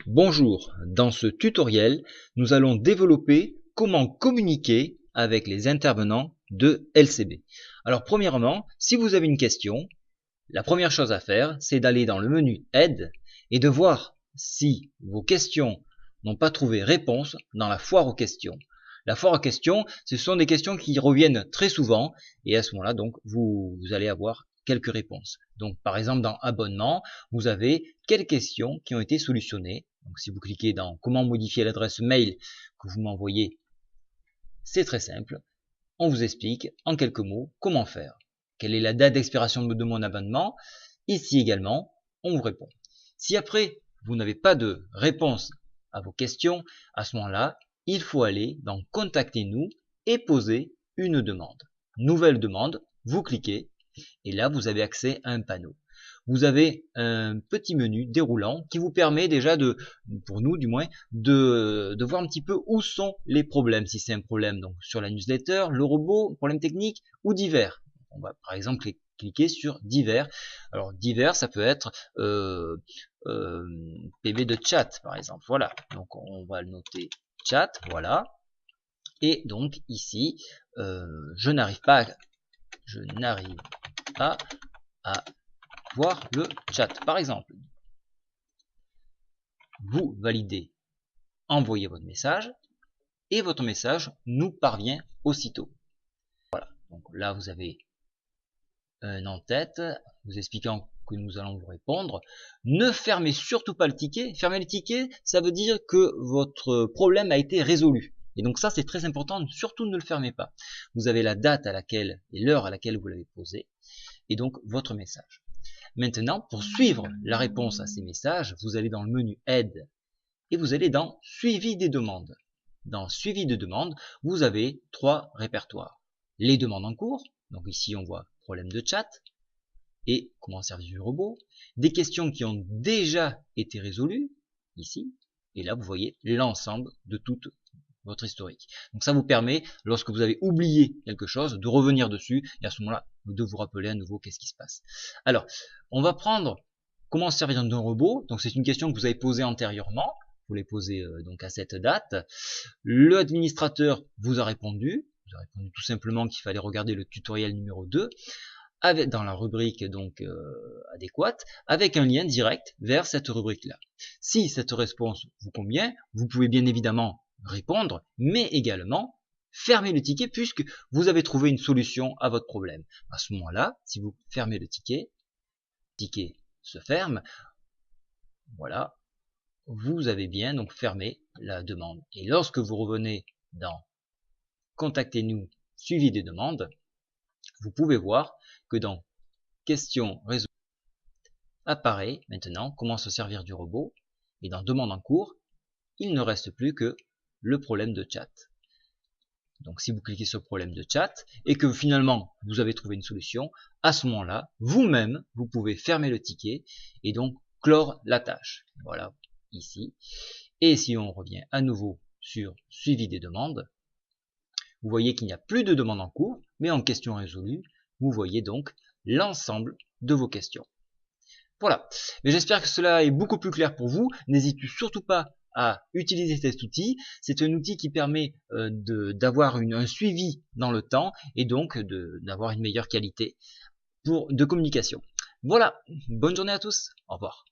Bonjour, dans ce tutoriel, nous allons développer comment communiquer avec les intervenants de LCB. Alors premièrement, si vous avez une question, la première chose à faire, c'est d'aller dans le menu Aide et de voir si vos questions n'ont pas trouvé réponse dans la foire aux questions. La foire aux questions, ce sont des questions qui reviennent très souvent et à ce moment-là, donc, vous allez avoir quelques réponses. Donc par exemple dans abonnement, vous avez quelques questions qui ont été solutionnées. Donc si vous cliquez dans comment modifier l'adresse mail que vous m'envoyez, c'est très simple. On vous explique en quelques mots comment faire. Quelle est la date d'expiration de mon abonnement? Ici également, on vous répond. Si après, vous n'avez pas de réponse à vos questions, à ce moment-là, il faut aller dans Contactez-nous et poser une demande. Nouvelle demande, vous cliquez et là, vous avez accès à un panneau. Vous avez un petit menu déroulant qui vous permet déjà pour nous du moins, de voir un petit peu où sont les problèmes. Si c'est un problème donc sur la newsletter, le robot, problème technique ou divers. On va par exemple cliquer sur divers. Alors divers, ça peut être PV de chat par exemple. Voilà. Donc on va le noter chat. Voilà. Et donc ici, je n'arrive pas à voir le chat. Par exemple, vous validez, envoyez votre message et votre message nous parvient aussitôt. Voilà. Donc là, vous avez un en-tête vous expliquant que nous allons vous répondre. Ne fermez surtout pas le ticket. Fermer le ticket, ça veut dire que votre problème a été résolu. Et donc ça, c'est très important. Surtout ne le fermez pas. Vous avez la date à laquelle et l'heure à laquelle vous l'avez posé et donc votre message. Maintenant, pour suivre la réponse à ces messages, vous allez dans le menu Aide et vous allez dans Suivi des demandes. Dans Suivi de demandes, vous avez trois répertoires. Les demandes en cours, donc ici on voit problème de chat et comment servir du robot. Des questions qui ont déjà été résolues, ici, et là vous voyez l'ensemble de toute votre historique. Donc ça vous permet, lorsque vous avez oublié quelque chose, de revenir dessus et à ce moment-là, de vous rappeler à nouveau qu'est-ce qui se passe. Alors, on va prendre comment se servir d'un robot. Donc c'est une question que vous avez posée antérieurement. Vous l'avez posée donc à cette date. L'administrateur vous a répondu. Vous a répondu tout simplement qu'il fallait regarder le tutoriel numéro 2 avec, dans la rubrique donc adéquate, avec un lien direct vers cette rubrique-là. Si cette réponse vous convient, vous pouvez bien évidemment répondre, mais également fermer le ticket puisque vous avez trouvé une solution à votre problème. À ce moment-là, si vous fermez le ticket se ferme, voilà, vous avez bien donc fermé la demande. Et lorsque vous revenez dans Contactez-nous, suivi des demandes, vous pouvez voir que dans Questions résolue apparaît maintenant comment se servir du robot et dans Demande en cours, il ne reste plus que le problème de chat. Donc si vous cliquez sur le problème de chat et que finalement vous avez trouvé une solution, à ce moment-là, vous-même, vous pouvez fermer le ticket et donc clore la tâche. Voilà, ici. Et si on revient à nouveau sur Suivi des demandes, vous voyez qu'il n'y a plus de demande en cours, mais en question résolue, vous voyez donc l'ensemble de vos questions. Voilà, mais j'espère que cela est beaucoup plus clair pour vous. N'hésitez surtout pas à utiliser cet outil. C'est un outil qui permet d'avoir un suivi dans le temps et donc d'avoir une meilleure qualité de communication. Voilà, bonne journée à tous, au revoir.